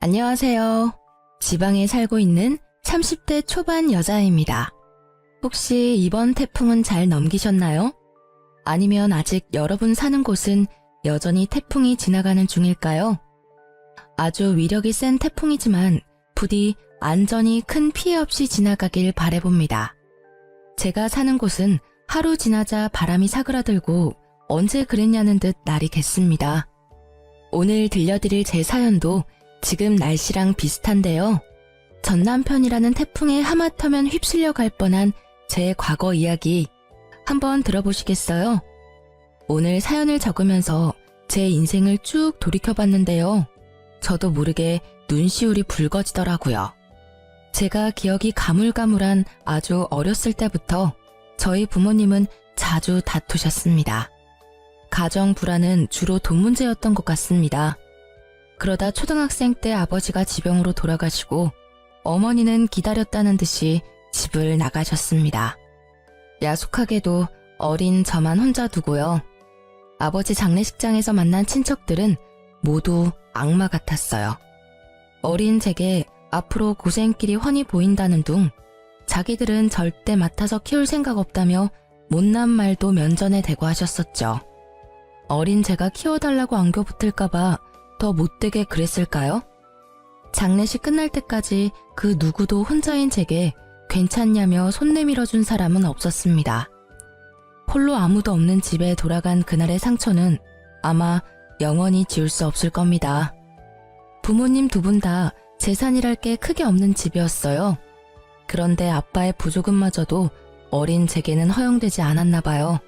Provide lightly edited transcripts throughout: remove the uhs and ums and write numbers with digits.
안녕하세요. 지방에 살고 있는 30대 초반 여자입니다. 혹시 이번 태풍은 잘 넘기셨나요? 아니면 아직 여러분 사는 곳은 여전히 태풍이 지나가는 중일까요? 아주 위력이 센 태풍이지만 부디 안전히 큰 피해 없이 지나가길 바라봅니다. 제가 사는 곳은 하루 지나자 바람이 사그라들고 언제 그랬냐는 듯 날이 겠습니다. 오늘 들려드릴 제 사연도 지금 날씨랑 비슷한데요. 전 남편이라는 태풍에 하마터면 휩쓸려 갈 뻔한 제 과거 이야기 한번 들어보시겠어요? 오늘 사연을 적으면서 제 인생을 쭉 돌이켜봤는데요. 저도 모르게 눈시울이 붉어지더라고요. 제가 기억이 가물가물한 아주 어렸을 때부터 저희 부모님은 자주 다투셨습니다. 가정 불화는 주로 돈 문제였던 것 같습니다. 그러다 초등학생 때 아버지가 지병으로 돌아가시고 어머니는 기다렸다는 듯이 집을 나가셨습니다. 야속하게도 어린 저만 혼자 두고요. 아버지 장례식장에서 만난 친척들은 모두 악마 같았어요. 어린 제게 앞으로 고생길이 훤히 보인다는 둥 자기들은 절대 맡아서 키울 생각 없다며 못난 말도 면전에 대고 하셨었죠. 어린 제가 키워달라고 안겨붙을까봐 더 못되게 그랬을까요? 장례식 끝날 때까지 그 누구도 혼자인 제게 괜찮냐며 손 내밀어준 사람은 없었습니다. 홀로 아무도 없는 집에 돌아간 그날의 상처는 아마 영원히 지울 수 없을 겁니다. 부모님 두 분 다 재산이랄 게 크게 없는 집이었어요. 그런데 아빠의 부조금마저도 어린 제게는 허용되지 않았나 봐요.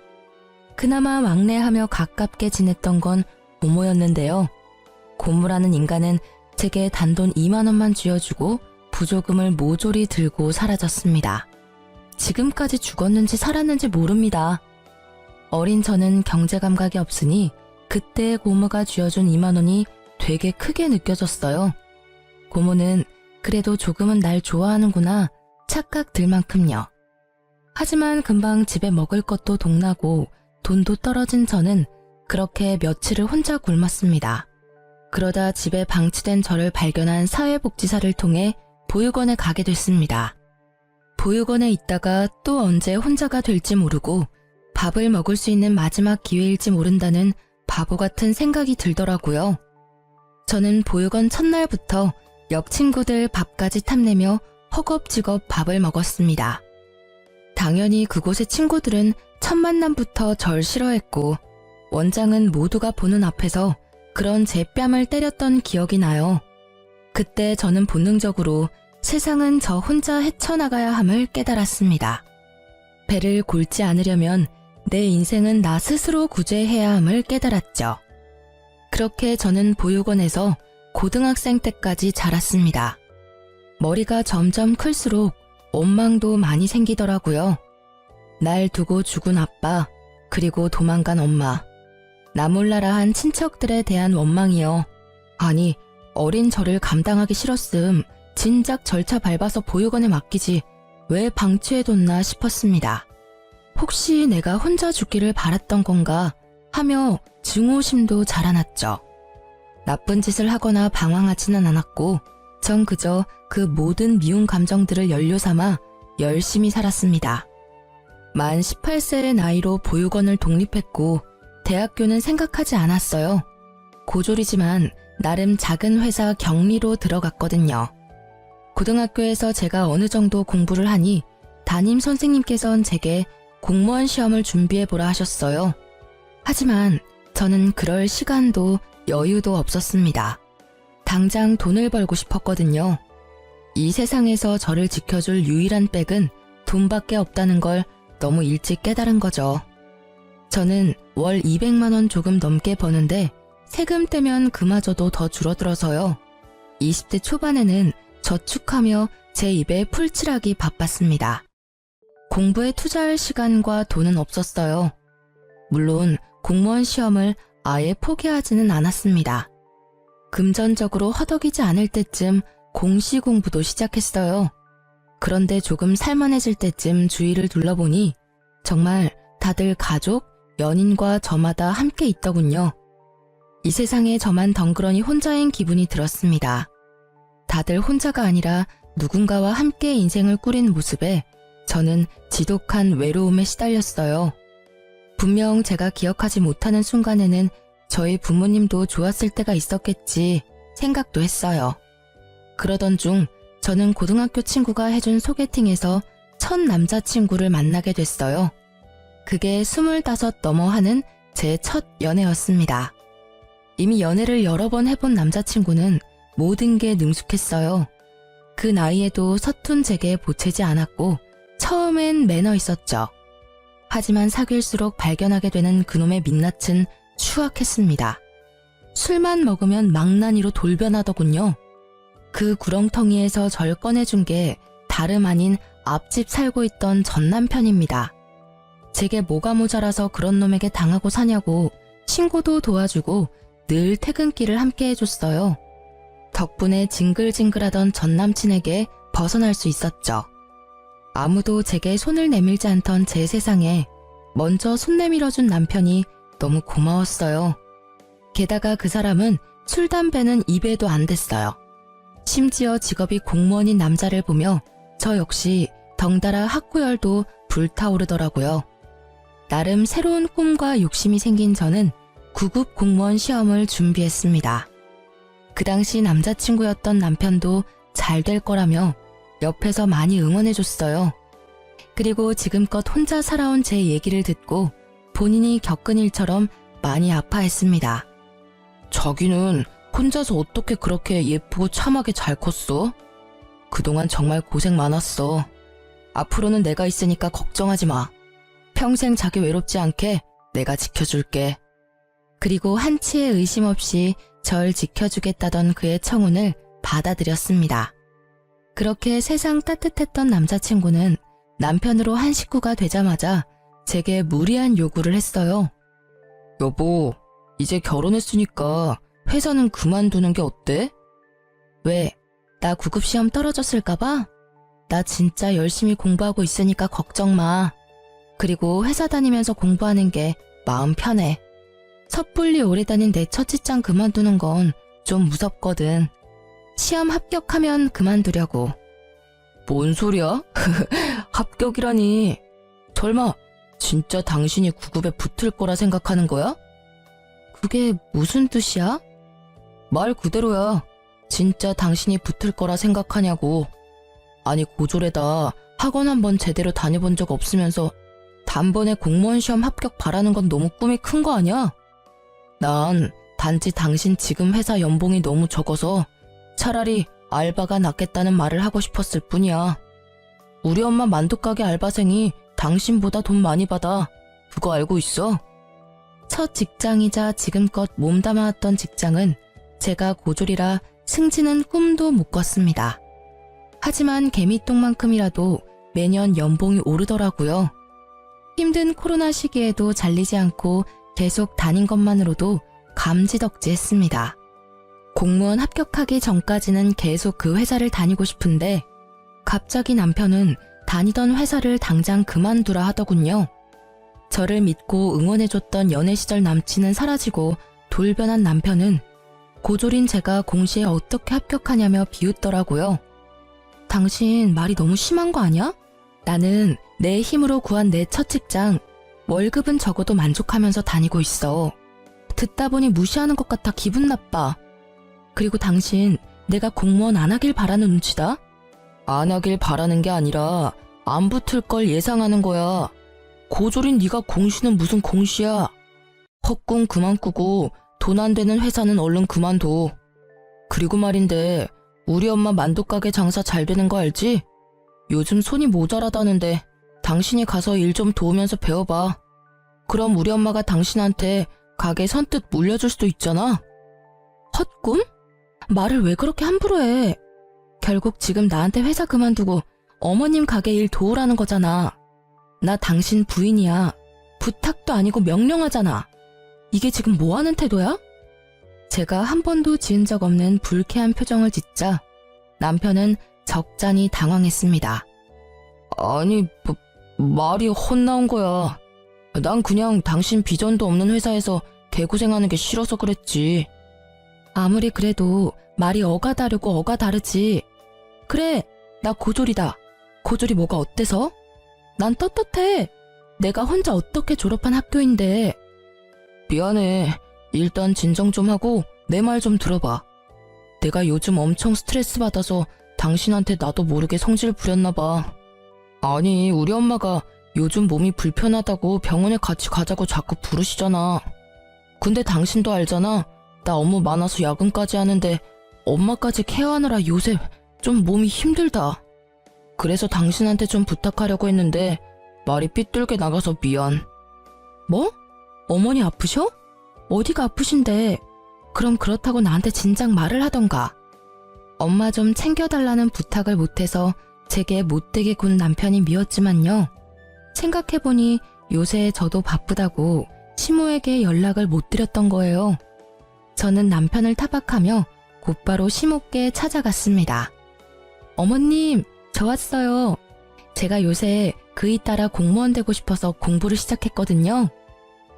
그나마 막내하며 가깝게 지냈던 건 고모였는데요. 고모라는 인간은 제게 단돈 2만 원만 쥐어주고 부조금을 모조리 들고 사라졌습니다. 지금까지 죽었는지 살았는지 모릅니다. 어린 저는 경제 감각이 없으니 그때 고모가 쥐어준 2만 원이 되게 크게 느껴졌어요. 고모는 그래도 조금은 날 좋아하는구나 착각 들 만큼요. 하지만 금방 집에 먹을 것도 동나고 돈도 떨어진 저는 그렇게 며칠을 혼자 굶었습니다. 그러다 집에 방치된 저를 발견한 사회복지사를 통해 보육원에 가게 됐습니다. 보육원에 있다가 또 언제 혼자가 될지 모르고 밥을 먹을 수 있는 마지막 기회일지 모른다는 바보 같은 생각이 들더라고요. 저는 보육원 첫날부터 역 친구들 밥까지 탐내며 허겁지겁 밥을 먹었습니다. 당연히 그곳의 친구들은 첫 만남부터 절 싫어했고 원장은 모두가 보는 앞에서 그런 제 뺨을 때렸던 기억이 나요. 그때 저는 본능적으로 세상은 저 혼자 헤쳐나가야 함을 깨달았습니다. 배를 골지 않으려면 내 인생은 나 스스로 구제해야 함을 깨달았죠. 그렇게 저는 보육원에서 고등학생 때까지 자랐습니다. 머리가 점점 클수록 원망도 많이 생기더라고요. 날 두고 죽은 아빠, 그리고 도망간 엄마, 나 몰라라 한 친척들에 대한 원망이요. 아니, 어린 저를 감당하기 싫었음 진작 절차 밟아서 보육원에 맡기지 왜 방치해뒀나 싶었습니다. 혹시 내가 혼자 죽기를 바랐던 건가 하며 증오심도 자라났죠. 나쁜 짓을 하거나 방황하지는 않았고 전 그저 그 모든 미운 감정들을 연료 삼아 열심히 살았습니다. 만 18세의 나이로 보육원을 독립했고 대학교는 생각하지 않았어요. 고졸이지만 나름 작은 회사 경리로 들어갔거든요. 고등학교에서 제가 어느 정도 공부를 하니 담임 선생님께선 제게 공무원 시험을 준비해보라 하셨어요. 하지만 저는 그럴 시간도 여유도 없었습니다. 당장 돈을 벌고 싶었거든요. 이 세상에서 저를 지켜줄 유일한 백은 돈밖에 없다는 걸 너무 일찍 깨달은 거죠. 저는 월 200만 원 조금 넘게 버는데 세금 떼면 그마저도 더 줄어들어서요. 20대 초반에는 저축하며 제 입에 풀칠하기 바빴습니다. 공부에 투자할 시간과 돈은 없었어요. 물론 공무원 시험을 아예 포기하지는 않았습니다. 금전적으로 허덕이지 않을 때쯤 공시 공부도 시작했어요. 그런데 조금 살만해질 때쯤 주위를 둘러보니 정말 다들 가족, 연인과 저마다 함께 있더군요. 이 세상에 저만 덩그러니 혼자인 기분이 들었습니다. 다들 혼자가 아니라 누군가와 함께 인생을 꾸린 모습에 저는 지독한 외로움에 시달렸어요. 분명 제가 기억하지 못하는 순간에는 저희 부모님도 좋았을 때가 있었겠지 생각도 했어요. 그러던 중 저는 고등학교 친구가 해준 소개팅에서 첫 남자친구를 만나게 됐어요. 그게 25 넘어 하는 제 첫 연애였습니다. 이미 연애를 여러 번 해본 남자친구는 모든 게 능숙했어요. 그 나이에도 서툰 제게 보채지 않았고 처음엔 매너 있었죠. 하지만 사귈수록 발견하게 되는 그놈의 민낯은 추악했습니다. 술만 먹으면 망나니로 돌변하더군요. 그 구렁텅이에서 절 꺼내준 게 다름 아닌 앞집 살고 있던 전 남편입니다. 제게 뭐가 모자라서 그런 놈에게 당하고 사냐고 신고도 도와주고 늘 퇴근길을 함께 해줬어요. 덕분에 징글징글하던 전 남친에게 벗어날 수 있었죠. 아무도 제게 손을 내밀지 않던 제 세상에 먼저 손 내밀어준 남편이 너무 고마웠어요. 게다가 그 사람은 술, 담배는 입에도 안 댔어요. 심지어 직업이 공무원인 남자를 보며 저 역시 덩달아 학구열도 불타오르더라고요. 나름 새로운 꿈과 욕심이 생긴 저는 9급 공무원 시험을 준비했습니다. 그 당시 남자친구였던 남편도 잘 될 거라며 옆에서 많이 응원해줬어요. 그리고 지금껏 혼자 살아온 제 얘기를 듣고 본인이 겪은 일처럼 많이 아파했습니다. 자기는 혼자서 어떻게 그렇게 예쁘고 참하게 잘 컸어? 그동안 정말 고생 많았어. 앞으로는 내가 있으니까 걱정하지 마. 평생 자기 외롭지 않게 내가 지켜줄게. 그리고 한치의 의심 없이 절 지켜주겠다던 그의 청혼을 받아들였습니다. 그렇게 세상 따뜻했던 남자친구는 남편으로 한 식구가 되자마자 제게 무리한 요구를 했어요. 여보, 이제 결혼했으니까 회사는 그만두는 게 어때? 왜? 나 9급 시험 떨어졌을까봐? 나 진짜 열심히 공부하고 있으니까 걱정 마. 그리고 회사 다니면서 공부하는 게 마음 편해. 섣불리 오래 다닌 내 첫 직장 그만두는 건 좀 무섭거든. 시험 합격하면 그만두려고. 뭔 소리야? 합격이라니. 설마 진짜 당신이 9급에 붙을 거라 생각하는 거야? 그게 무슨 뜻이야? 말 그대로야. 진짜 당신이 붙을 거라 생각하냐고. 아니 고졸에다 학원 한번 제대로 다녀본 적 없으면서 단번에 공무원 시험 합격 바라는 건 너무 꿈이 큰 거 아니야? 난 단지 당신 지금 회사 연봉이 너무 적어서 차라리 알바가 낫겠다는 말을 하고 싶었을 뿐이야. 우리 엄마 만두가게 알바생이 당신보다 돈 많이 받아. 그거 알고 있어? 첫 직장이자 지금껏 몸담아왔던 직장은 제가 고졸이라 승진은 꿈도 못 꿨습니다. 하지만 개미똥만큼이라도 매년 연봉이 오르더라고요. 힘든 코로나 시기에도 잘리지 않고 계속 다닌 것만으로도 감지덕지했습니다. 공무원 합격하기 전까지는 계속 그 회사를 다니고 싶은데 갑자기 남편은 다니던 회사를 당장 그만두라 하더군요. 저를 믿고 응원해줬던 연애 시절 남친은 사라지고 돌변한 남편은 고졸인 제가 공시에 어떻게 합격하냐며 비웃더라고요. 당신 말이 너무 심한 거 아니야? 나는 내 힘으로 구한 내 첫 직장, 월급은 적어도 만족하면서 다니고 있어. 듣다 보니 무시하는 것 같아 기분 나빠. 그리고 당신 내가 공무원 안 하길 바라는 눈치다? 안 하길 바라는 게 아니라 안 붙을 걸 예상하는 거야. 고졸인 네가 공시는 무슨 공시야. 헛꿈 그만 꾸고 돈 안 되는 회사는 얼른 그만둬. 그리고 말인데 우리 엄마 만두가게 장사 잘 되는 거 알지? 요즘 손이 모자라다는데 당신이 가서 일 좀 도우면서 배워봐. 그럼 우리 엄마가 당신한테 가게 선뜻 물려줄 수도 있잖아. 헛꿈? 말을 왜 그렇게 함부로 해? 결국 지금 나한테 회사 그만두고 어머님 가게 일 도우라는 거잖아. 나 당신 부인이야. 부탁도 아니고 명령하잖아. 이게 지금 뭐 하는 태도야? 제가 한 번도 지은 적 없는 불쾌한 표정을 짓자 남편은 적잖이 당황했습니다. 아니, 말이 헛나온 거야. 난 그냥 당신 비전도 없는 회사에서 개고생하는 게 싫어서 그랬지. 아무리 그래도 말이 어가 다르고 어가 다르지. 그래, 나 고졸이다. 고졸이 뭐가 어때서? 난 떳떳해. 내가 혼자 어떻게 졸업한 학교인데. 미안해. 일단 진정 좀 하고 내 말 좀 들어봐. 내가 요즘 엄청 스트레스 받아서 당신한테 나도 모르게 성질 부렸나 봐. 아니, 우리 엄마가 요즘 몸이 불편하다고 병원에 같이 가자고 자꾸 부르시잖아. 근데 당신도 알잖아. 나 업무 많아서 야근까지 하는데 엄마까지 케어하느라 요새 좀 몸이 힘들다. 그래서 당신한테 좀 부탁하려고 했는데 말이 삐뚤게 나가서 미안. 뭐? 어머니 아프셔? 어디가 아프신데? 그럼 그렇다고 나한테 진작 말을 하던가. 엄마 좀 챙겨달라는 부탁을 못해서 제게 못되게 군 남편이 미웠지만요. 생각해보니 요새 저도 바쁘다고 시모에게 연락을 못 드렸던 거예요. 저는 남편을 타박하며 곧바로 시모께 찾아갔습니다. 어머님, 저 왔어요. 제가 요새 그이 따라 공무원 되고 싶어서 공부를 시작했거든요.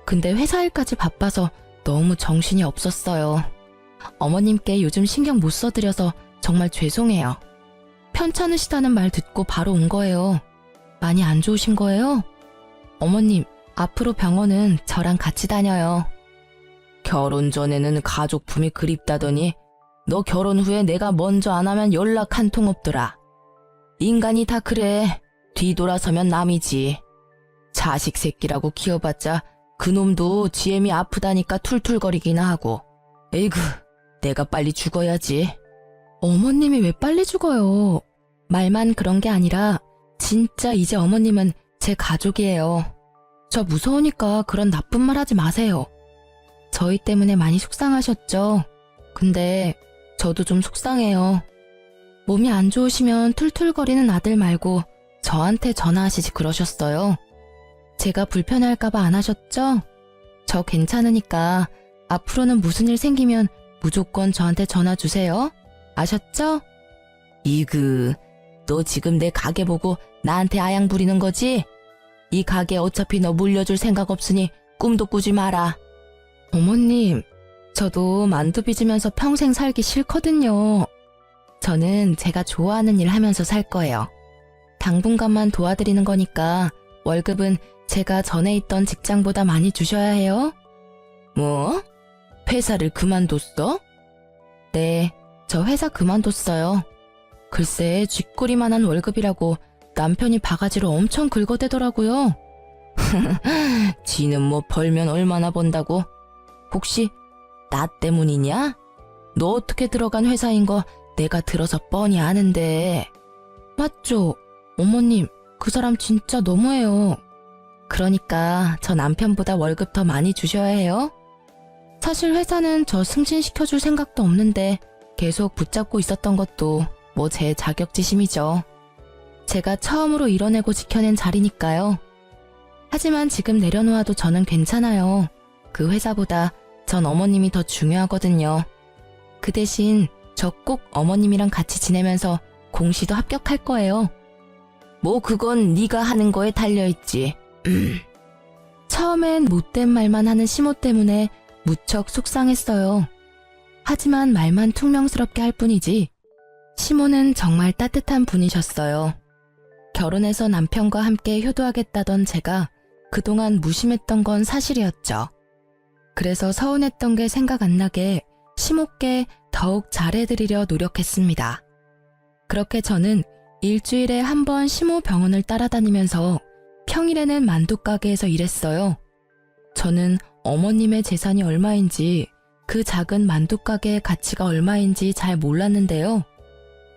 근데 회사 일까지 바빠서 너무 정신이 없었어요. 어머님께 요즘 신경 못 써드려서 정말 죄송해요. 편찮으시다는 말 듣고 바로 온 거예요. 많이 안 좋으신 거예요? 어머님, 앞으로 병원은 저랑 같이 다녀요. 결혼 전에는 가족품이 그립다더니 너 결혼 후에 내가 먼저 안 하면 연락 한 통 없더라. 인간이 다 그래. 뒤돌아서면 남이지. 자식 새끼라고 키워봤자 그놈도 지엠이 아프다니까 툴툴거리기나 하고. 에이구, 내가 빨리 죽어야지. 어머님이 왜 빨리 죽어요? 말만 그런 게 아니라 진짜 이제 어머님은 제 가족이에요. 저 무서우니까 그런 나쁜 말 하지 마세요. 저희 때문에 많이 속상하셨죠? 근데 저도 좀 속상해요. 몸이 안 좋으시면 툴툴거리는 아들 말고 저한테 전화하시지 그러셨어요. 제가 불편할까봐 안 하셨죠? 저 괜찮으니까 앞으로는 무슨 일 생기면 무조건 저한테 전화 주세요. 아셨죠? 이그, 너 지금 내 가게 보고 나한테 아양 부리는 거지? 이 가게 어차피 너 물려줄 생각 없으니 꿈도 꾸지 마라. 어머님, 저도 만두 빚으면서 평생 살기 싫거든요. 저는 제가 좋아하는 일 하면서 살 거예요. 당분간만 도와드리는 거니까 월급은 제가 전에 있던 직장보다 많이 주셔야 해요. 뭐? 회사를 그만뒀어? 네, 저 회사 그만뒀어요. 글쎄, 쥐꼬리만한 월급이라고 남편이 바가지로 엄청 긁어대더라고요. 지는 뭐 벌면 얼마나 번다고? 혹시 나 때문이냐? 너 어떻게 들어간 회사인 거 내가 들어서 뻔히 아는데. 맞죠? 어머님, 그 사람 진짜 너무해요. 그러니까 저 남편보다 월급 더 많이 주셔야 해요. 사실 회사는 저 승진시켜줄 생각도 없는데 계속 붙잡고 있었던 것도 뭐 제 자격지심이죠. 제가 처음으로 이뤄내고 지켜낸 자리니까요. 하지만 지금 내려놓아도 저는 괜찮아요. 그 회사보다 전 어머님이 더 중요하거든요. 그 대신 저 꼭 어머님이랑 같이 지내면서 공시도 합격할 거예요. 뭐 그건 네가 하는 거에 달려있지. 처음엔 못된 말만 하는 시모 때문에 무척 속상했어요. 하지만 말만 퉁명스럽게 할 뿐이지 시모는 정말 따뜻한 분이셨어요. 결혼해서 남편과 함께 효도하겠다던 제가 그동안 무심했던 건 사실이었죠. 그래서 서운했던 게 생각 안 나게 시모께 더욱 잘해드리려 노력했습니다. 그렇게 저는 일주일에 한 번 시모 병원을 따라다니면서 평일에는 만두가게에서 일했어요. 저는 어머님의 재산이 얼마인지 그 작은 만두가게의 가치가 얼마인지 잘 몰랐는데요.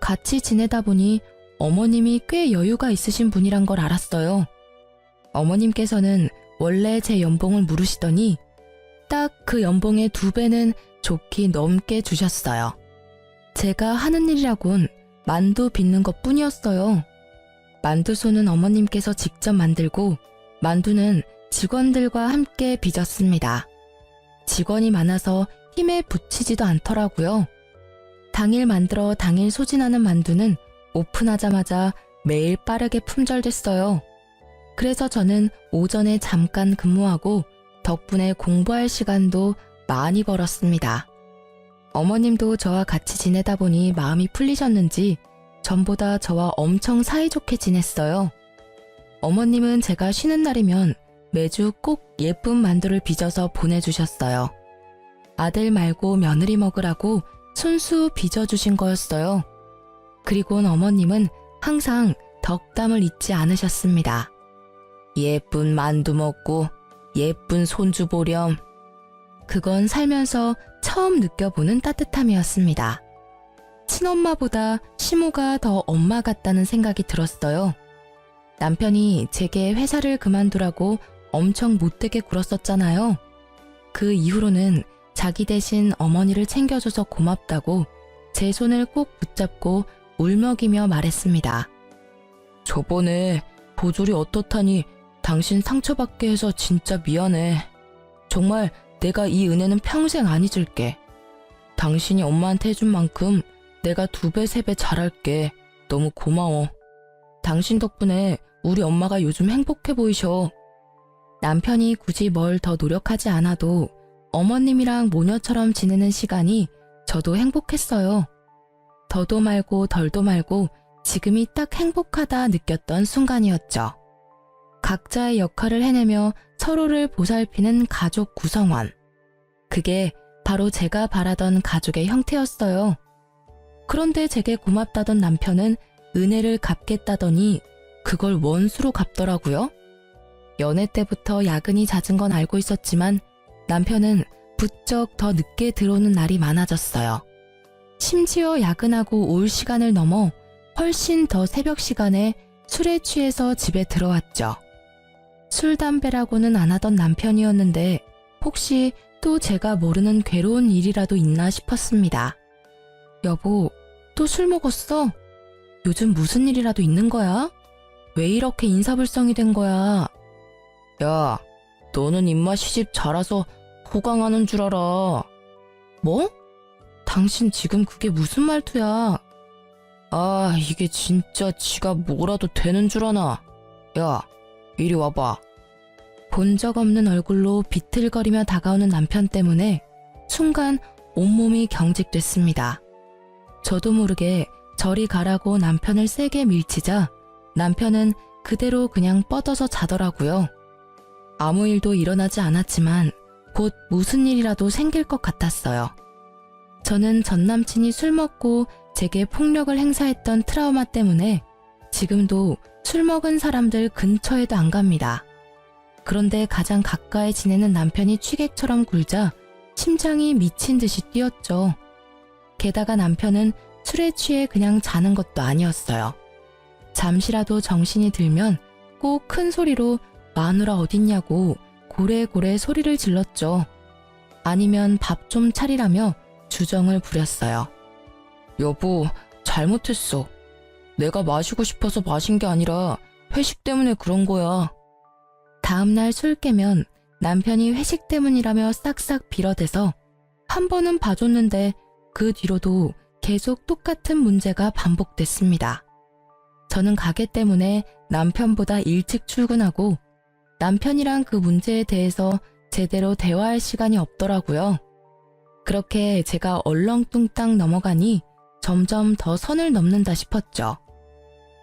같이 지내다 보니 어머님이 꽤 여유가 있으신 분이란 걸 알았어요. 어머님께서는 원래 제 연봉을 물으시더니 딱 그 연봉의 2배는 좋게 넘게 주셨어요. 제가 하는 일이라곤 만두 빚는 것 뿐이었어요. 만두소는 어머님께서 직접 만들고 만두는 직원들과 함께 빚었습니다. 직원이 많아서 힘에 부치지도 않더라고요. 당일 만들어 당일 소진하는 만두는 오픈하자마자 매일 빠르게 품절됐어요. 그래서 저는 오전에 잠깐 근무하고 덕분에 공부할 시간도 많이 벌었습니다. 어머님도 저와 같이 지내다 보니 마음이 풀리셨는지 전보다 저와 엄청 사이좋게 지냈어요. 어머님은 제가 쉬는 날이면 매주 꼭 예쁜 만두를 빚어서 보내주셨어요. 아들 말고 며느리 먹으라고 손수 빚어주신 거였어요. 그리곤 어머님은 항상 덕담을 잊지 않으셨습니다. 예쁜 만두 먹고 예쁜 손주 보렴. 그건 살면서 처음 느껴보는 따뜻함이었습니다. 친엄마보다 시모가 더 엄마 같다는 생각이 들었어요. 남편이 제게 회사를 그만두라고 엄청 못되게 굴었었잖아요. 그 이후로는 자기 대신 어머니를 챙겨줘서 고맙다고 제 손을 꼭 붙잡고 울먹이며 말했습니다. 저번에 보졸이 어떻다니 당신 상처받게 해서 진짜 미안해. 정말 내가 이 은혜는 평생 안 잊을게. 당신이 엄마한테 해준 만큼 내가 2배, 3배 잘할게. 너무 고마워. 당신 덕분에 우리 엄마가 요즘 행복해 보이셔. 남편이 굳이 뭘 더 노력하지 않아도 어머님이랑 모녀처럼 지내는 시간이 저도 행복했어요. 더도 말고 덜도 말고 지금이 딱 행복하다 느꼈던 순간이었죠. 각자의 역할을 해내며 서로를 보살피는 가족 구성원. 그게 바로 제가 바라던 가족의 형태였어요. 그런데 제게 고맙다던 남편은 은혜를 갚겠다더니 그걸 원수로 갚더라고요. 연애 때부터 야근이 잦은 건 알고 있었지만 남편은 부쩍 더 늦게 들어오는 날이 많아졌어요. 심지어 야근하고 올 시간을 넘어 훨씬 더 새벽 시간에 술에 취해서 집에 들어왔죠. 술, 담배라고는 안 하던 남편이었는데 혹시 또 제가 모르는 괴로운 일이라도 있나 싶었습니다. 여보, 또 술 먹었어? 요즘 무슨 일이라도 있는 거야? 왜 이렇게 인사불성이 된 거야? 야, 너는 입맛 시집 자라서 호강하는 줄 알아. 뭐? 당신 지금 그게 무슨 말투야? 아, 이게 진짜 지가 뭐라도 되는 줄 아나? 야, 이리 와봐. 본 적 없는 얼굴로 비틀거리며 다가오는 남편 때문에 순간 온몸이 경직됐습니다. 저도 모르게 저리 가라고 남편을 세게 밀치자 남편은 그대로 그냥 뻗어서 자더라고요. 아무 일도 일어나지 않았지만 곧 무슨 일이라도 생길 것 같았어요. 저는 전 남친이 술 먹고 제게 폭력을 행사했던 트라우마 때문에 지금도 술 먹은 사람들 근처에도 안 갑니다. 그런데 가장 가까이 지내는 남편이 취객처럼 굴자 심장이 미친 듯이 뛰었죠. 게다가 남편은 술에 취해 그냥 자는 것도 아니었어요. 잠시라도 정신이 들면 꼭 큰 소리로 마누라 어딨냐고 고래고래 소리를 질렀죠. 아니면 밥 좀 차리라며 주정을 부렸어요. 여보, 잘못했어. 내가 마시고 싶어서 마신 게 아니라 회식 때문에 그런 거야. 다음날 술 깨면 남편이 회식 때문이라며 싹싹 빌어대서 한 번은 봐줬는데 그 뒤로도 계속 똑같은 문제가 반복됐습니다. 저는 가게 때문에 남편보다 일찍 출근하고 남편이랑 그 문제에 대해서 제대로 대화할 시간이 없더라고요. 그렇게 제가 얼렁뚱땅 넘어가니 점점 더 선을 넘는다 싶었죠.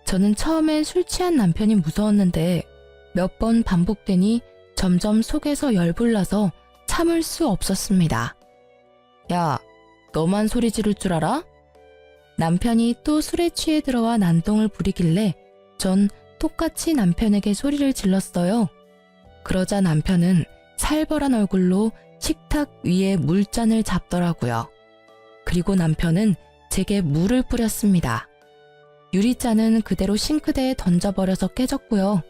저는 처음엔 술 취한 남편이 무서웠는데 몇 번 반복되니 점점 속에서 열불나서 참을 수 없었습니다. 야, 너만 소리 지를 줄 알아? 남편이 또 술에 취해 들어와 난동을 부리길래 전 똑같이 남편에게 소리를 질렀어요. 그러자 남편은 살벌한 얼굴로 식탁 위에 물잔을 잡더라고요. 그리고 남편은 제게 물을 뿌렸습니다. 유리잔은 그대로 싱크대에 던져버려서 깨졌고요.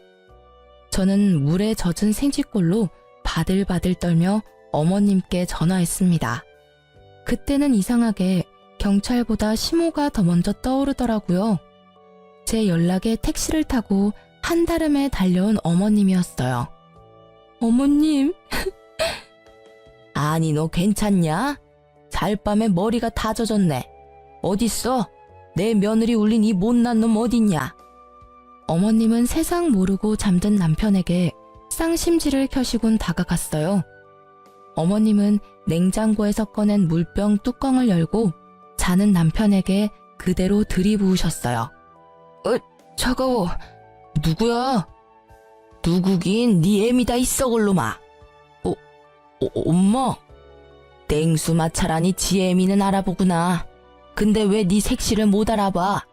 저는 물에 젖은 생쥐꼴로 바들바들 떨며 어머님께 전화했습니다. 그때는 이상하게 경찰보다 시모가 더 먼저 떠오르더라고요. 제 연락에 택시를 타고 한달음에 달려온 어머님이었어요. 어머님. 아니, 너 괜찮냐? 잘밤에 머리가 다 젖었네. 어딨어? 내 며느리 울린 이 못난 놈 어딨냐? 어머님은 세상 모르고 잠든 남편에게 쌍심지를 켜시곤 다가갔어요. 어머님은 냉장고에서 꺼낸 물병 뚜껑을 열고 자는 남편에게 그대로 들이부으셨어요. 차가워. 누구야? 누구긴 네 애미다 이 썩을 놈아. 엄마. 냉수 마찰하니 지 애미는 알아보구나. 근데 왜 네 색시를 못 알아봐?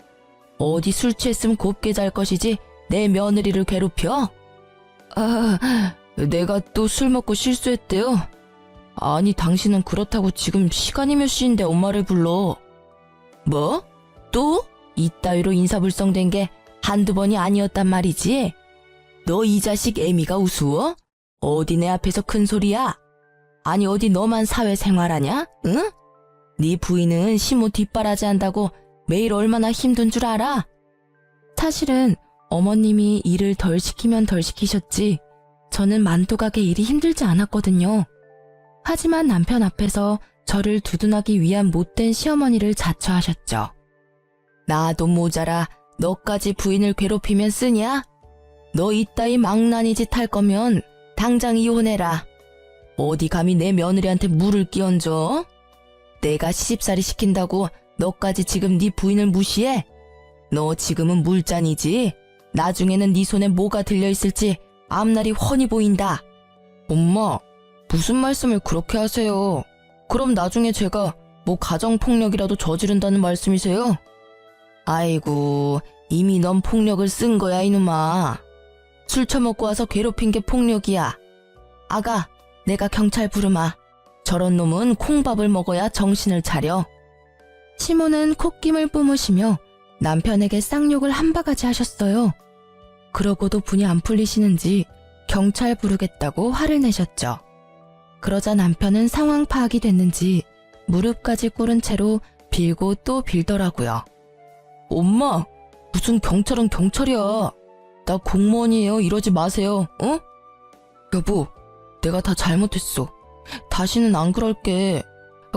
어디 술 취했으면 곱게 잘 것이지 내 며느리를 괴롭혀? 내가 또 술 먹고 실수했대요. 아니 당신은 그렇다고 지금 시간이 몇 시인데 엄마를 불러. 뭐? 또? 이따위로 인사불성된 게 한두 번이 아니었단 말이지? 너 이 자식 애미가 우스워? 어디 내 앞에서 큰 소리야? 아니 어디 너만 사회생활하냐? 응? 네 부인은 시모 뒷바라지 한다고 매일 얼마나 힘든 줄 알아? 사실은 어머님이 일을 덜 시키면 덜 시키셨지 저는 만두가게 일이 힘들지 않았거든요. 하지만 남편 앞에서 저를 두둔하기 위한 못된 시어머니를 자처하셨죠. 나도 모자라 너까지 부인을 괴롭히면 쓰냐? 너 이따위 망나니 짓 할 거면 당장 이혼해라. 어디 감히 내 며느리한테 물을 끼얹어? 내가 시집살이 시킨다고 너까지 지금 네 부인을 무시해? 너 지금은 물잔이지? 나중에는 네 손에 뭐가 들려있을지 앞날이 훤히 보인다. 엄마, 무슨 말씀을 그렇게 하세요? 그럼 나중에 제가 뭐 가정폭력이라도 저지른다는 말씀이세요? 아이고, 이미 넌 폭력을 쓴 거야 이놈아. 술 처먹고 와서 괴롭힌 게 폭력이야. 아가, 내가 경찰 부르마. 저런 놈은 콩밥을 먹어야 정신을 차려. 시모는 콧김을 뿜으시며 남편에게 쌍욕을 한 바가지 하셨어요. 그러고도 분이 안 풀리시는지 경찰 부르겠다고 화를 내셨죠. 그러자 남편은 상황 파악이 됐는지 무릎까지 꿇은 채로 빌고 또 빌더라고요. 엄마, 무슨 경찰은 경찰이야. 나 공무원이에요. 이러지 마세요. 어? 여보, 내가 다 잘못했어. 다시는 안 그럴게.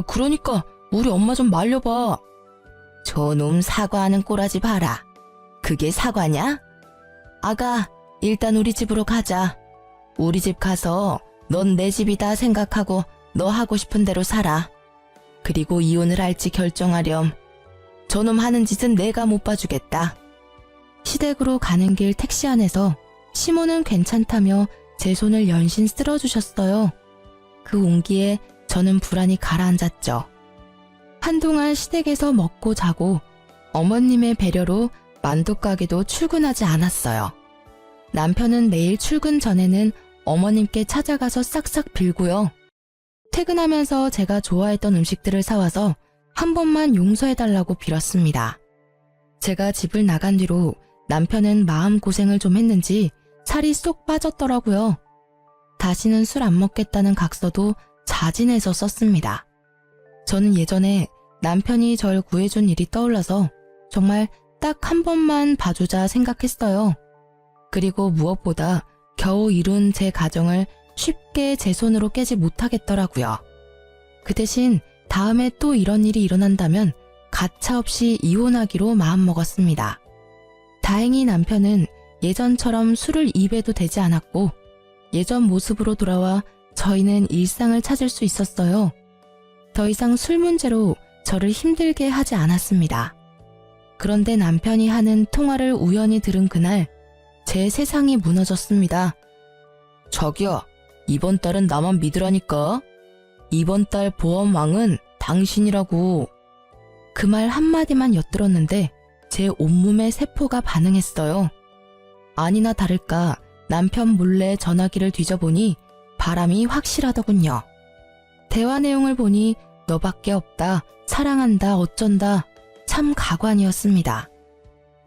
그러니까 우리 엄마 좀 말려봐. 저놈 사과하는 꼬라지 봐라. 그게 사과냐? 아가, 일단 우리 집으로 가자. 우리 집 가서 넌 내 집이다 생각하고 너 하고 싶은 대로 살아. 그리고 이혼을 할지 결정하렴. 저놈 하는 짓은 내가 못 봐주겠다. 시댁으로 가는 길 택시 안에서 시모는 괜찮다며 제 손을 연신 쓸어주셨어요. 그 온기에 저는 불안이 가라앉았죠. 한동안 시댁에서 먹고 자고 어머님의 배려로 만두가게도 출근하지 않았어요. 남편은 매일 출근 전에는 어머님께 찾아가서 싹싹 빌고요. 퇴근하면서 제가 좋아했던 음식들을 사와서 한 번만 용서해달라고 빌었습니다. 제가 집을 나간 뒤로 남편은 마음고생을 좀 했는지 살이 쏙 빠졌더라고요. 다시는 술 안 먹겠다는 각서도 자진해서 썼습니다. 저는 예전에 남편이 절 구해준 일이 떠올라서 정말 딱 한 번만 봐주자 생각했어요. 그리고 무엇보다 겨우 이룬 제 가정을 쉽게 제 손으로 깨지 못하겠더라고요. 그 대신 다음에 또 이런 일이 일어난다면 가차없이 이혼하기로 마음먹었습니다. 다행히 남편은 예전처럼 술을 입에도 대지 않았고 예전 모습으로 돌아와 저희는 일상을 찾을 수 있었어요. 더 이상 술 문제로 저를 힘들게 하지 않았습니다. 그런데 남편이 하는 통화를 우연히 들은 그날 제 세상이 무너졌습니다. 자기야, 이번 달은 나만 믿으라니까. 이번 달 보험왕은 당신이라고. 그 말 한마디만 엿들었는데 제 온몸의 세포가 반응했어요. 아니나 다를까 남편 몰래 전화기를 뒤져보니 바람이 확실하더군요. 대화 내용을 보니 너밖에 없다, 사랑한다, 어쩐다. 참 가관이었습니다.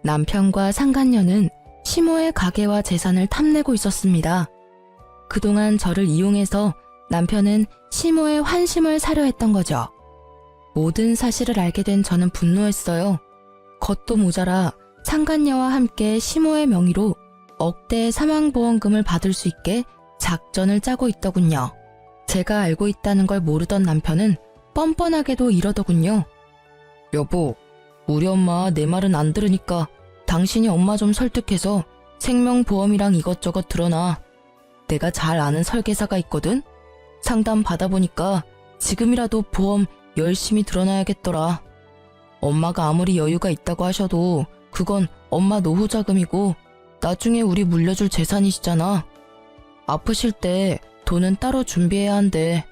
남편과 상간녀는 시모의 가게와 재산을 탐내고 있었습니다. 그동안 저를 이용해서 남편은 시모의 환심을 사려 했던 거죠. 모든 사실을 알게 된 저는 분노했어요. 겉도 모자라 상간녀와 함께 시모의 명의로 억대의 사망보험금을 받을 수 있게 작전을 짜고 있더군요. 제가 알고 있다는 걸 모르던 남편은 뻔뻔하게도 이러더군요. 여보, 우리 엄마 내 말은 안 들으니까 당신이 엄마 좀 설득해서 생명보험이랑 이것저것 들어놔. 내가 잘 아는 설계사가 있거든? 상담 받아보니까 지금이라도 보험 열심히 들어놔야겠더라. 엄마가 아무리 여유가 있다고 하셔도 그건 엄마 노후 자금이고 나중에 우리 물려줄 재산이시잖아. 아프실 때 돈은 따로 준비해야 한대.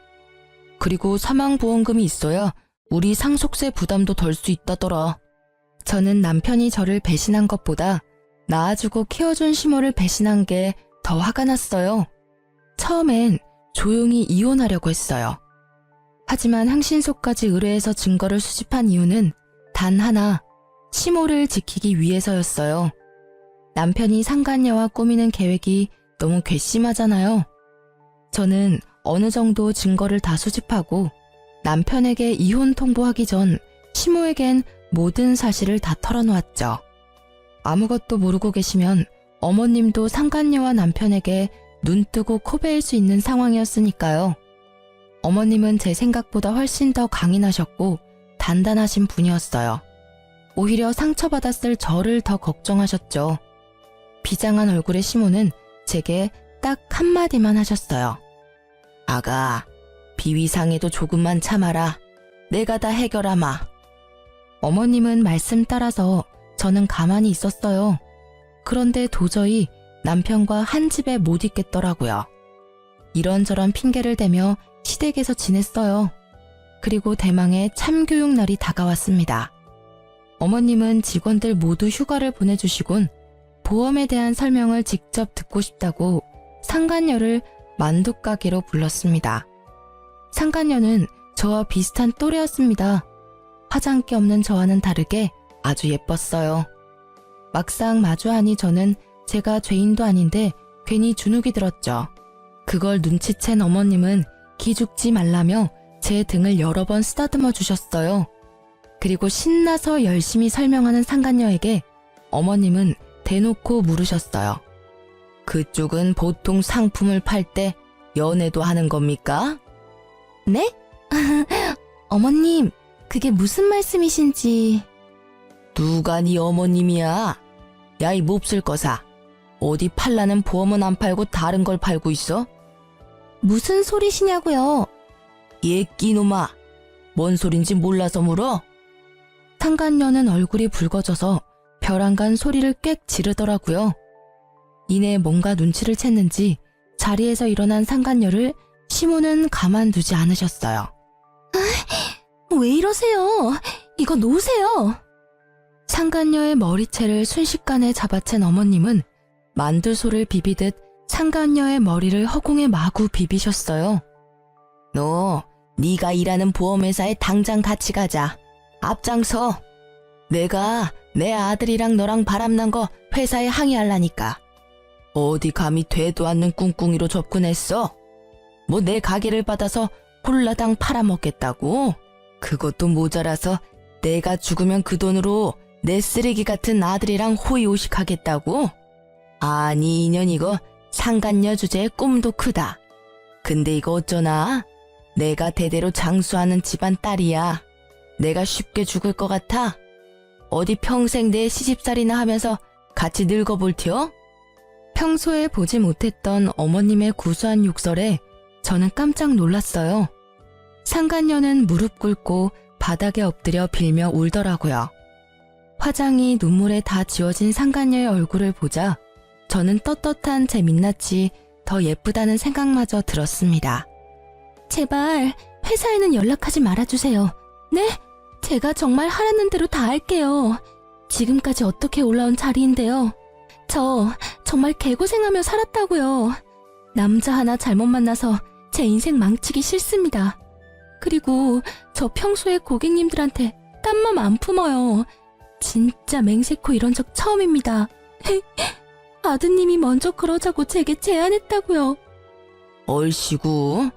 그리고 사망보험금이 있어야 우리 상속세 부담도 덜 수 있다더라. 저는 남편이 저를 배신한 것보다 낳아주고 키워준 시모를 배신한 게 더 화가 났어요. 처음엔 조용히 이혼하려고 했어요. 하지만 항신소까지 의뢰해서 증거를 수집한 이유는 단 하나, 시모를 지키기 위해서였어요. 남편이 상간녀와 꾸미는 계획이 너무 괘씸하잖아요. 저는 어느 정도 증거를 다 수집하고 남편에게 이혼 통보하기 전 시모에겐 모든 사실을 다 털어놓았죠. 아무것도 모르고 계시면 어머님도 상간녀와 남편에게 눈 뜨고 코 베일 수 있는 상황이었으니까요. 어머님은 제 생각보다 훨씬 더 강인하셨고 단단하신 분이었어요. 오히려 상처받았을 저를 더 걱정하셨죠. 비장한 얼굴의 시모는 제게 딱 한마디만 하셨어요. 아가, 비위상해도 조금만 참아라. 내가 다 해결하마. 어머님은 말씀 따라서 저는 가만히 있었어요. 그런데 도저히 남편과 한 집에 못 있겠더라고요. 이런저런 핑계를 대며 시댁에서 지냈어요. 그리고 대망의 참교육 날이 다가왔습니다. 어머님은 직원들 모두 휴가를 보내주시곤 보험에 대한 설명을 직접 듣고 싶다고 상간녀를 만두가게로 불렀습니다. 상간녀는 저와 비슷한 또래였습니다. 화장기 없는 저와는 다르게 아주 예뻤어요. 막상 마주하니 저는 제가 죄인도 아닌데 괜히 주눅이 들었죠. 그걸 눈치챈 어머님은 기죽지 말라며 제 등을 여러 번 쓰다듬어 주셨어요. 그리고 신나서 열심히 설명하는 상간녀에게 어머님은 대놓고 물으셨어요. 그쪽은 보통 상품을 팔 때 연애도 하는 겁니까? 네? 어머님, 그게 무슨 말씀이신지. 누가 네 어머님이야? 야, 이 몹쓸 거사. 어디 팔라는 보험은 안 팔고 다른 걸 팔고 있어? 무슨 소리시냐고요? 얘 끼놈아. 뭔 소린지 몰라서 물어? 상간녀는 얼굴이 붉어져서 벼랑간 소리를 꽥 지르더라고요. 이내 뭔가 눈치를 챘는지 자리에서 일어난 상간녀를 시모는 가만두지 않으셨어요. 왜 이러세요? 이거 놓으세요. 상간녀의 머리채를 순식간에 잡아챈 어머님은 만두소를 비비듯 상간녀의 머리를 허공에 마구 비비셨어요. 너, 네가 일하는 보험회사에 당장 같이 가자. 앞장서. 내가 내 아들이랑 너랑 바람난 거 회사에 항의하려니까. 어디 감히 되도 않는 꿍꿍이로 접근했어? 뭐 내 가게를 받아서 홀라당 팔아먹겠다고? 그것도 모자라서 내가 죽으면 그 돈으로 내 쓰레기 같은 아들이랑 호의호식하겠다고? 아니 인연 이거 상간녀 주제에 꿈도 크다. 근데 이거 어쩌나? 내가 대대로 장수하는 집안 딸이야. 내가 쉽게 죽을 것 같아? 어디 평생 내 시집살이나 하면서 같이 늙어볼 티어? 평소에 보지 못했던 어머님의 구수한 욕설에 저는 깜짝 놀랐어요. 상간녀는 무릎 꿇고 바닥에 엎드려 빌며 울더라고요. 화장이 눈물에 다 지워진 상간녀의 얼굴을 보자 저는 떳떳한 제 민낯이 더 예쁘다는 생각마저 들었습니다. 제발 회사에는 연락하지 말아주세요. 네? 제가 정말 하라는 대로 다 할게요. 지금까지 어떻게 올라온 자리인데요. 저 정말 개고생하며 살았다고요. 남자 하나 잘못 만나서 제 인생 망치기 싫습니다. 그리고 저 평소에 고객님들한테 딴 맘 안 품어요. 진짜 맹세코 이런 적 처음입니다. 아드님이 먼저 그러자고 제게 제안했다고요. 얼씨구,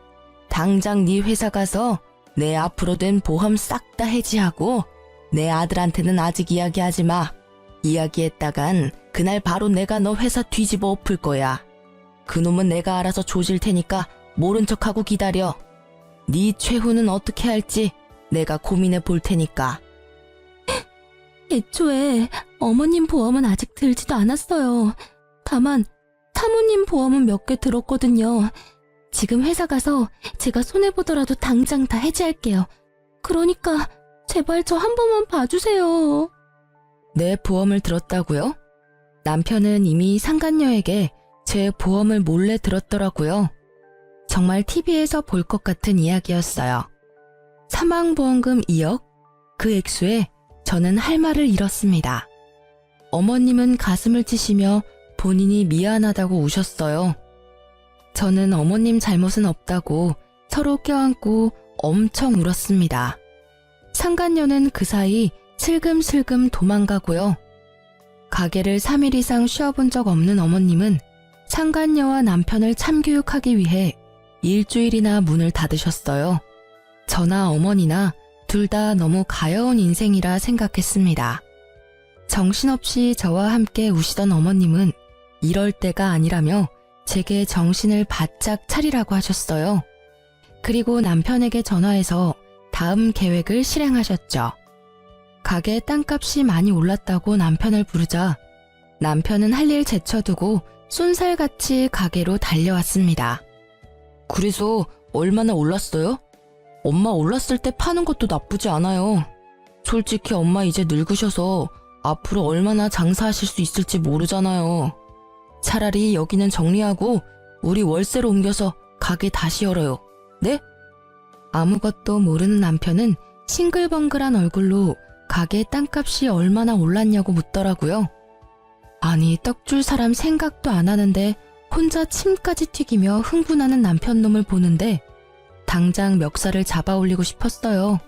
당장 네 회사 가서 내 앞으로 된 보험 싹 다 해지하고 내 아들한테는 아직 이야기하지 마. 이야기했다간 그날 바로 내가 너 회사 뒤집어 엎을 거야. 그놈은 내가 알아서 조질 테니까 모른 척하고 기다려. 네 최후는 어떻게 할지 내가 고민해 볼 테니까. 애초에 어머님 보험은 아직 들지도 않았어요. 다만 사모님 보험은 몇 개 들었거든요. 지금 회사 가서 제가 손해보더라도 당장 다 해지할게요. 그러니까 제발 저 한 번만 봐주세요. 내 보험을 들었다고요? 남편은 이미 상간녀에게 제 보험을 몰래 들었더라고요. 정말 TV에서 볼 것 같은 이야기였어요. 사망보험금 2억? 그 액수에 저는 할 말을 잃었습니다. 어머님은 가슴을 치시며 본인이 미안하다고 우셨어요. 저는 어머님 잘못은 없다고 서로 껴안고 엄청 울었습니다. 상간녀는 그 사이 슬금슬금 도망가고요. 가게를 3일 이상 쉬어본 적 없는 어머님은 상간녀와 남편을 참교육하기 위해 일주일이나 문을 닫으셨어요. 저나 어머니나 둘 다 너무 가여운 인생이라 생각했습니다. 정신없이 저와 함께 우시던 어머님은 이럴 때가 아니라며 제게 정신을 바짝 차리라고 하셨어요. 그리고 남편에게 전화해서 다음 계획을 실행하셨죠. 가게 땅값이 많이 올랐다고 남편을 부르자 남편은 할 일 제쳐두고 쏜살같이 가게로 달려왔습니다. 그래서 얼마나 올랐어요? 엄마 올랐을 때 파는 것도 나쁘지 않아요. 솔직히 엄마 이제 늙으셔서 앞으로 얼마나 장사하실 수 있을지 모르잖아요. 차라리 여기는 정리하고 우리 월세로 옮겨서 가게 다시 열어요. 네? 아무것도 모르는 남편은 싱글벙글한 얼굴로 가게 땅값이 얼마나 올랐냐고 묻더라고요. 아니, 떡 줄 사람 생각도 안 하는데 혼자 침까지 튀기며 흥분하는 남편 놈을 보는데 당장 멱살을 잡아 올리고 싶었어요.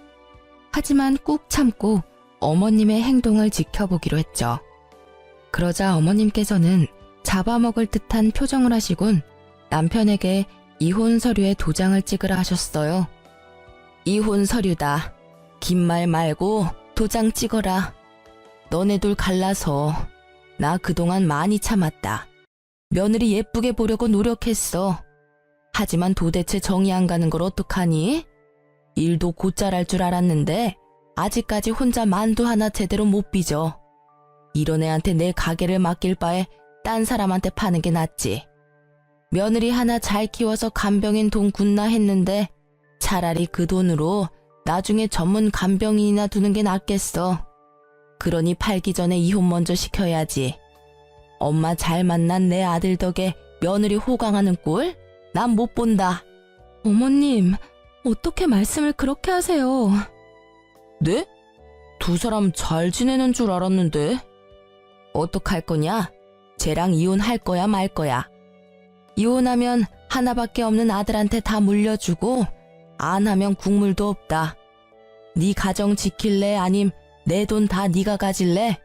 하지만 꾹 참고 어머님의 행동을 지켜보기로 했죠. 그러자 어머님께서는 잡아먹을 듯한 표정을 하시곤 남편에게 이혼 서류에 도장을 찍으라 하셨어요. 이혼 서류다. 긴 말 말고 도장 찍어라. 너네 둘 갈라서 나 그동안 많이 참았다. 며느리 예쁘게 보려고 노력했어. 하지만 도대체 정이 안 가는 걸 어떡하니? 일도 곧잘 할 줄 알았는데 아직까지 혼자 만두 하나 제대로 못 빚어. 이런 애한테 내 가게를 맡길 바에 딴 사람한테 파는 게 낫지. 며느리 하나 잘 키워서 간병인 돈 굿나 했는데 차라리 그 돈으로 나중에 전문 간병인이나 두는 게 낫겠어. 그러니 팔기 전에 이혼 먼저 시켜야지. 엄마 잘 만난 내 아들 덕에 며느리 호강하는 꼴? 난 못 본다. 어머님, 어떻게 말씀을 그렇게 하세요? 네? 두 사람 잘 지내는 줄 알았는데. 어떡할 거냐? 쟤랑 이혼할 거야 말 거야. 이혼하면 하나밖에 없는 아들한테 다 물려주고 안 하면 국물도 없다. 네 가정 지킬래 아님 내 돈 다 네가 가질래?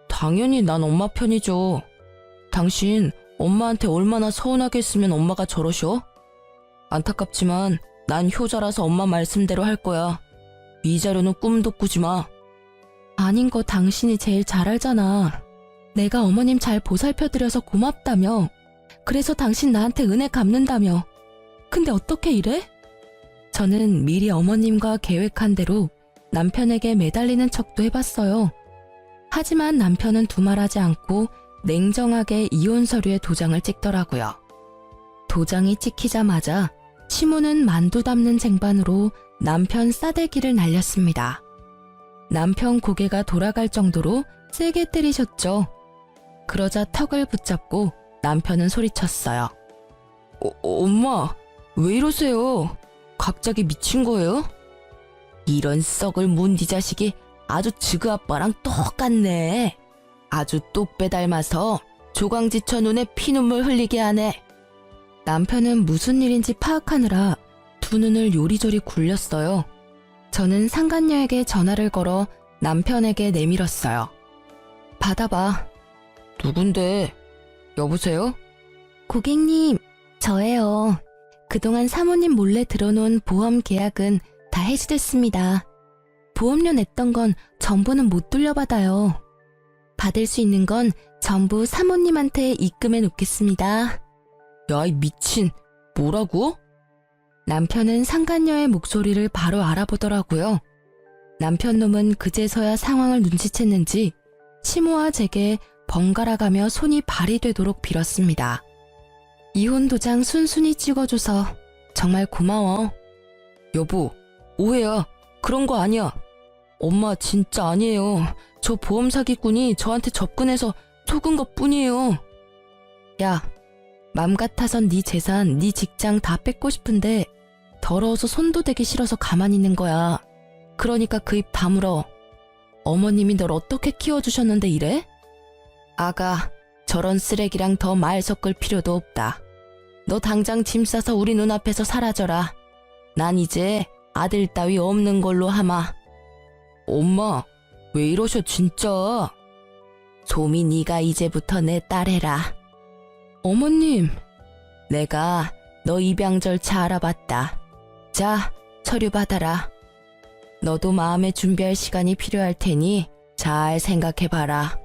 당연히 난 엄마 편이죠. 당신 엄마한테 얼마나 서운하게 했으면 엄마가 저러셔? 안타깝지만 난 효자라서 엄마 말씀대로 할 거야. 위자료는 꿈도 꾸지 마. 아닌 거 당신이 제일 잘 알잖아. 내가 어머님 잘 보살펴드려서 고맙다며. 그래서 당신 나한테 은혜 갚는다며. 근데 어떻게 이래? 저는 미리 어머님과 계획한 대로 남편에게 매달리는 척도 해봤어요. 하지만 남편은 두말하지 않고 냉정하게 이혼 서류에 도장을 찍더라고요. 도장이 찍히자마자 시모는 만두 담는 쟁반으로 남편 싸대기를 날렸습니다. 남편 고개가 돌아갈 정도로 세게 때리셨죠. 그러자 턱을 붙잡고 남편은 소리쳤어요. 엄마, 왜 이러세요? 갑자기 미친 거예요? 이런 썩을 문디 자식이 아주 지그 아빠랑 똑같네. 아주 똑배 닮아서 조광지처 눈에 피눈물 흘리게 하네. 남편은 무슨 일인지 파악하느라 두 눈을 요리조리 굴렸어요. 저는 상간녀에게 전화를 걸어 남편에게 내밀었어요. 받아봐. 누군데? 여보세요? 고객님, 저예요. 그동안 사모님 몰래 들어놓은 보험 계약은 다 해지됐습니다. 보험료 냈던 건 전부는 못 돌려받아요. 받을 수 있는 건 전부 사모님한테 입금해 놓겠습니다. 야, 이 미친, 뭐라고? 남편은 상간녀의 목소리를 바로 알아보더라고요. 남편 놈은 그제서야 상황을 눈치챘는지 시모와 제게 번갈아가며 손이 발이 되도록 빌었습니다. 이혼 도장 순순히 찍어줘서 정말 고마워. 여보, 오해야. 그런 거 아니야. 엄마 진짜 아니에요. 저 보험 사기꾼이 저한테 접근해서 속은 것 뿐이에요. 야, 맘 같아선 네 재산, 네 직장 다 뺏고 싶은데 더러워서 손도 대기 싫어서 가만히 있는 거야. 그러니까 그 입 다물어. 어머님이 널 어떻게 키워주셨는데 이래? 아가, 저런 쓰레기랑 더 말 섞을 필요도 없다. 너 당장 짐 싸서 우리 눈앞에서 사라져라. 난 이제 아들 따위 없는 걸로 하마. 엄마, 왜 이러셔 진짜. 소미 네가 이제부터 내 딸 해라. 어머님, 내가 너 입양 절차 알아봤다. 자, 서류 받아라. 너도 마음의 준비할 시간이 필요할 테니 잘 생각해봐라.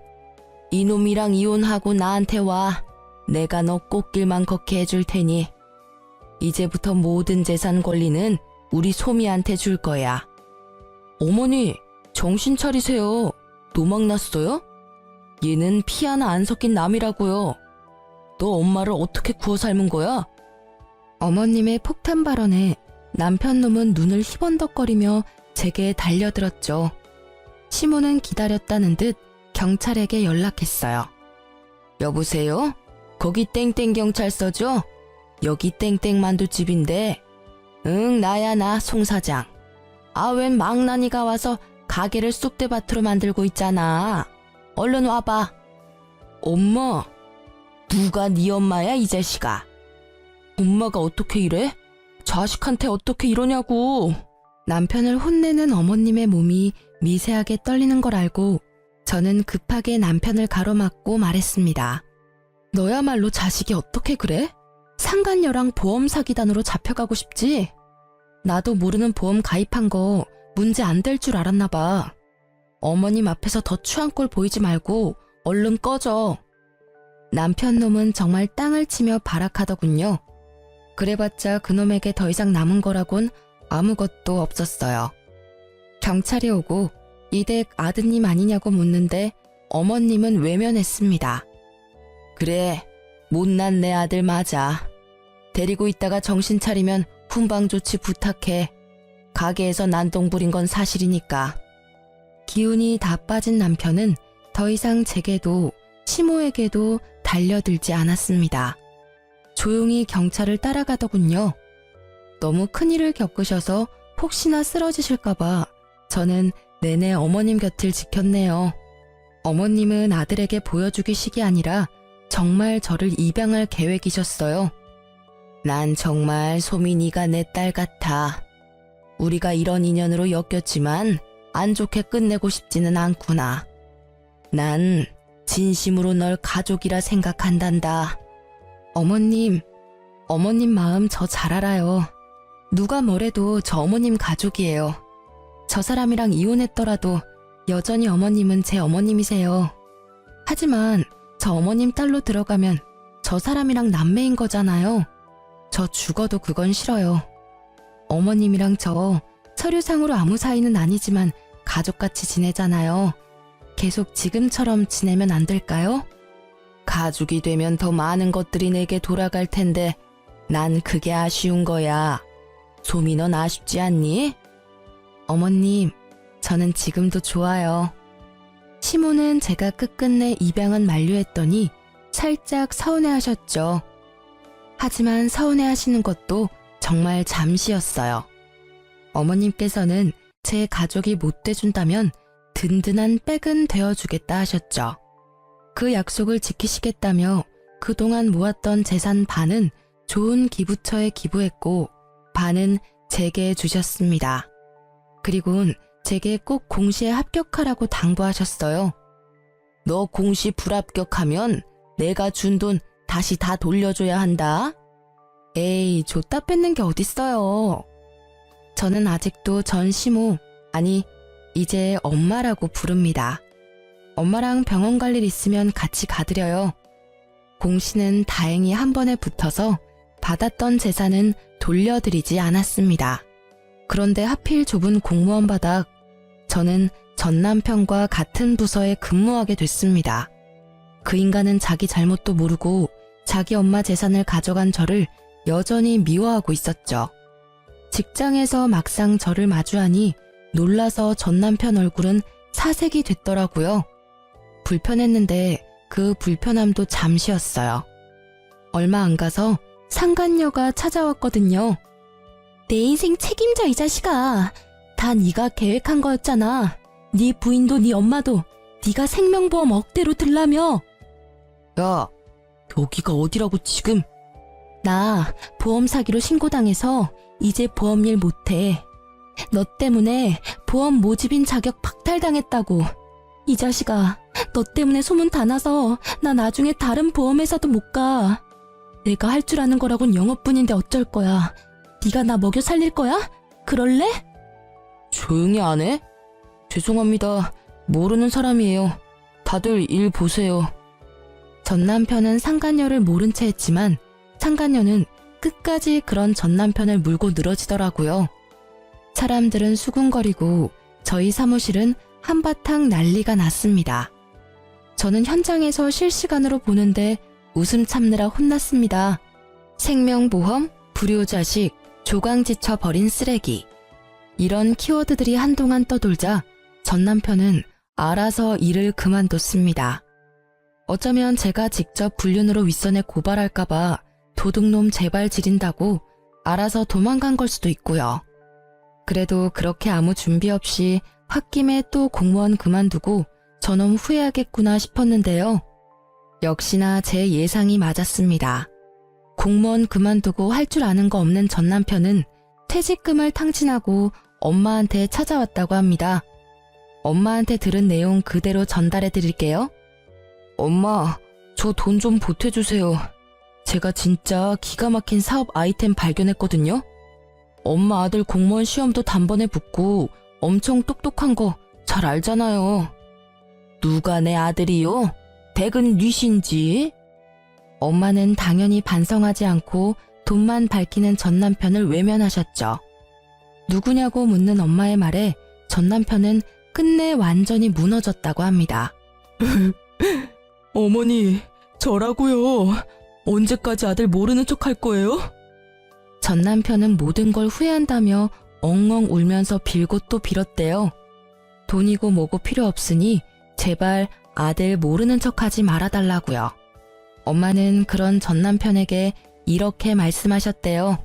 이놈이랑 이혼하고 나한테 와. 내가 너 꽃길만 걷게 해줄 테니 이제부터 모든 재산 권리는 우리 소미한테 줄 거야. 어머니, 정신 차리세요. 노막 났어요? 얘는 피 하나 안 섞인 남이라고요. 너 엄마를 어떻게 구워 삶은 거야? 어머님의 폭탄 발언에 남편 놈은 눈을 희번덕거리며 제게 달려들었죠. 시모는 기다렸다는 듯 경찰에게 연락했어요. 여보세요? 거기 땡땡 경찰서죠? 여기 땡땡 만두집인데. 응, 나야 나 송 사장. 아, 웬 망나니가 와서 가게를 쑥대밭으로 만들고 있잖아. 얼른 와봐. 엄마, 누가 네 엄마야 이 자식아. 엄마가 어떻게 이래? 자식한테 어떻게 이러냐고. 남편을 혼내는 어머님의 몸이 미세하게 떨리는 걸 알고 저는 급하게 남편을 가로막고 말했습니다. 너야말로 자식이 어떻게 그래? 상간녀랑 보험 사기단으로 잡혀가고 싶지? 나도 모르는 보험 가입한 거 문제 안 될 줄 알았나 봐. 어머님 앞에서 더 추한 꼴 보이지 말고 얼른 꺼져. 남편 놈은 정말 땅을 치며 발악하더군요. 그래봤자 그놈에게 더 이상 남은 거라곤 아무것도 없었어요. 경찰이 오고 이댁 아드님 아니냐고 묻는데 어머님은 외면했습니다. 그래, 못난 내 아들 맞아. 데리고 있다가 정신 차리면 훈방 조치 부탁해. 가게에서 난동 부린 건 사실이니까. 기운이 다 빠진 남편은 더 이상 제게도 시모에게도 달려들지 않았습니다. 조용히 경찰을 따라가더군요. 너무 큰일을 겪으셔서 혹시나 쓰러지실까봐 저는 내내 어머님 곁을 지켰네요. 어머님은 아들에게 보여주기식이 아니라 정말 저를 입양할 계획이셨어요. 난 정말 소민이가 내 딸 같아. 우리가 이런 인연으로 엮였지만 안 좋게 끝내고 싶지는 않구나. 난 진심으로 널 가족이라 생각한단다. 어머님 마음 저 잘 알아요. 누가 뭐래도 저 어머님 가족이에요. 저 사람이랑 이혼했더라도 여전히 어머님은 제 어머님이세요. 하지만 저 어머님 딸로 들어가면 저 사람이랑 남매인 거잖아요. 저 죽어도 그건 싫어요. 어머님이랑 저 서류상으로 아무 사이는 아니지만 가족같이 지내잖아요. 계속 지금처럼 지내면 안 될까요? 가족이 되면 더 많은 것들이 내게 돌아갈 텐데 난 그게 아쉬운 거야. 소미, 넌 아쉽지 않니? 어머님, 저는 지금도 좋아요. 시모는 제가 끝끝내 입양은 만류했더니 살짝 서운해하셨죠. 하지만 서운해하시는 것도 정말 잠시였어요. 어머님께서는 제 가족이 못 돼준다면 든든한 백은 되어주겠다 하셨죠. 그 약속을 지키시겠다며 그동안 모았던 재산 반은 좋은 기부처에 기부했고 반은 제게 주셨습니다. 그리고는 제게 꼭 공시에 합격하라고 당부하셨어요. 너 공시 불합격하면 내가 준 돈 다시 다 돌려줘야 한다. 에이, 줬다 뺏는 게 어딨어요. 저는 아직도 전 시모, 아니 이제 엄마라고 부릅니다. 엄마랑 병원 갈 일 있으면 같이 가드려요. 공시는 다행히 한 번에 붙어서 받았던 재산은 돌려드리지 않았습니다. 그런데 하필 좁은 공무원 바닥, 저는 전 남편과 같은 부서에 근무하게 됐습니다. 그 인간은 자기 잘못도 모르고 자기 엄마 재산을 가져간 저를 여전히 미워하고 있었죠. 직장에서 막상 저를 마주하니 놀라서 전 남편 얼굴은 사색이 됐더라고요. 불편했는데 그 불편함도 잠시였어요. 얼마 안 가서 상간녀가 찾아왔거든요. 내 인생 책임져, 이 자식아. 다 네가 계획한 거였잖아. 네 부인도 네 엄마도 네가 생명보험 억대로 들라며. 야, 여기가 어디라고 지금? 나 보험 사기로 신고당해서 이제 보험일 못해. 너 때문에 보험 모집인 자격 박탈당했다고. 이 자식아, 너 때문에 소문 다 나서 나 나중에 다른 보험회사도 못 가. 내가 할 줄 아는 거라곤 영업뿐인데 어쩔 거야. 네가 나 먹여 살릴 거야? 그럴래? 조용히 안 해? 죄송합니다. 모르는 사람이에요. 다들 일 보세요. 전 남편은 상간녀를 모른 채 했지만 상간녀는 끝까지 그런 전 남편을 물고 늘어지더라고요. 사람들은 수군거리고 저희 사무실은 한바탕 난리가 났습니다. 저는 현장에서 실시간으로 보는데 웃음 참느라 혼났습니다. 생명보험, 불효자식, 조강지쳐 버린 쓰레기. 이런 키워드들이 한동안 떠돌자 전 남편은 알아서 일을 그만뒀습니다. 어쩌면 제가 직접 불륜으로 윗선에 고발할까봐 도둑놈 제발 지린다고 알아서 도망간 걸 수도 있고요. 그래도 그렇게 아무 준비 없이 홧김에 또 공무원 그만두고 저놈 후회하겠구나 싶었는데요. 역시나 제 예상이 맞았습니다. 공무원 그만두고 할 줄 아는 거 없는 전 남편은 퇴직금을 탕진하고 엄마한테 찾아왔다고 합니다. 엄마한테 들은 내용 그대로 전달해 드릴게요. 엄마, 저 돈 좀 보태주세요. 제가 진짜 기가 막힌 사업 아이템 발견했거든요. 엄마 아들 공무원 시험도 단번에 붙고 엄청 똑똑한 거 잘 알잖아요. 누가 내 아들이요? 댁은 뉘신지? 엄마는 당연히 반성하지 않고 돈만 밝히는 전 남편을 외면하셨죠. 누구냐고 묻는 엄마의 말에 전 남편은 끝내 완전히 무너졌다고 합니다. 어머니, 저라고요. 언제까지 아들 모르는 척 할 거예요? 전 남편은 모든 걸 후회한다며 엉엉 울면서 빌고 또 빌었대요. 돈이고 뭐고 필요 없으니 제발 아들 모르는 척하지 말아달라고요. 엄마는 그런 전 남편에게 이렇게 말씀하셨대요.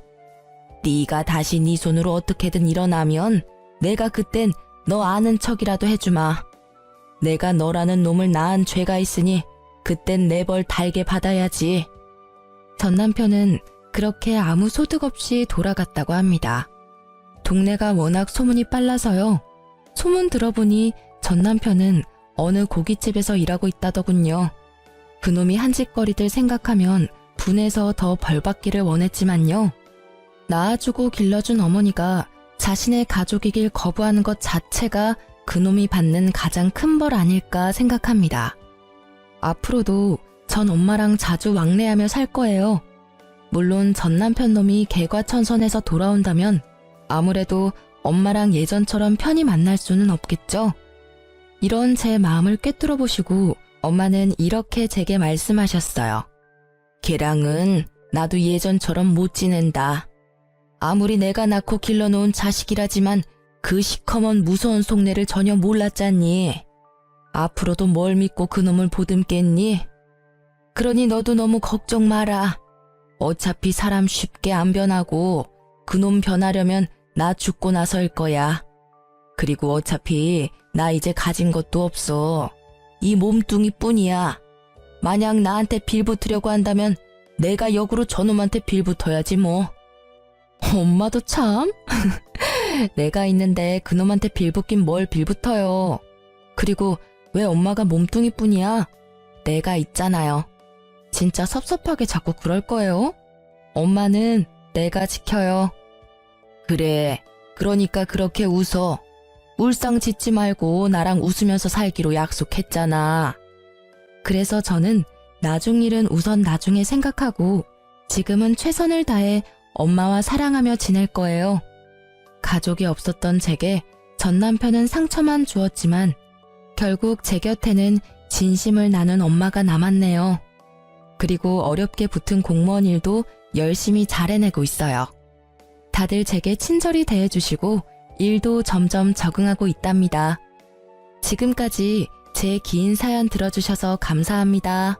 네가 다시 네 손으로 어떻게든 일어나면 내가 그땐 너 아는 척이라도 해주마. 내가 너라는 놈을 낳은 죄가 있으니 그땐 내 벌 달게 받아야지. 전 남편은 그렇게 아무 소득 없이 돌아갔다고 합니다. 동네가 워낙 소문이 빨라서요. 소문 들어보니 전 남편은 어느 고깃집에서 일하고 있다더군요. 그놈이 한 짓거리들 생각하면 분해서 더 벌받기를 원했지만요. 낳아주고 길러준 어머니가 자신의 가족이길 거부하는 것 자체가 그놈이 받는 가장 큰 벌 아닐까 생각합니다. 앞으로도 전 엄마랑 자주 왕래하며 살 거예요. 물론 전 남편 놈이 개과천선해서 돌아온다면 아무래도 엄마랑 예전처럼 편히 만날 수는 없겠죠. 이런 제 마음을 꿰뚫어 보시고 엄마는 이렇게 제게 말씀하셨어요. 걔랑은 나도 예전처럼 못 지낸다. 아무리 내가 낳고 길러놓은 자식이라지만 그 시커먼 무서운 속내를 전혀 몰랐잖니. 앞으로도 뭘 믿고 그놈을 보듬겠니? 그러니 너도 너무 걱정 마라. 어차피 사람 쉽게 안 변하고 그놈 변하려면 나 죽고 나서일 거야. 그리고 어차피 나 이제 가진 것도 없어. 이 몸뚱이 뿐이야. 만약 나한테 빌붙으려고 한다면 내가 역으로 저놈한테 빌붙어야지 뭐. 엄마도 참. 내가 있는데 그놈한테 빌붙긴 뭘 빌붙어요. 그리고 왜 엄마가 몸뚱이 뿐이야? 내가 있잖아요. 진짜 섭섭하게 자꾸 그럴 거예요. 엄마는 내가 지켜요. 그래, 그러니까 그렇게 웃어. 울상 짓지 말고 나랑 웃으면서 살기로 약속했잖아. 그래서 저는 나중 일은 우선 나중에 생각하고 지금은 최선을 다해 엄마와 사랑하며 지낼 거예요. 가족이 없었던 제게 전 남편은 상처만 주었지만 결국 제 곁에는 진심을 나눈 엄마가 남았네요. 그리고 어렵게 붙은 공무원 일도 열심히 잘 해내고 있어요. 다들 제게 친절히 대해주시고 일도 점점 적응하고 있답니다. 지금까지 제 긴 사연 들어주셔서 감사합니다.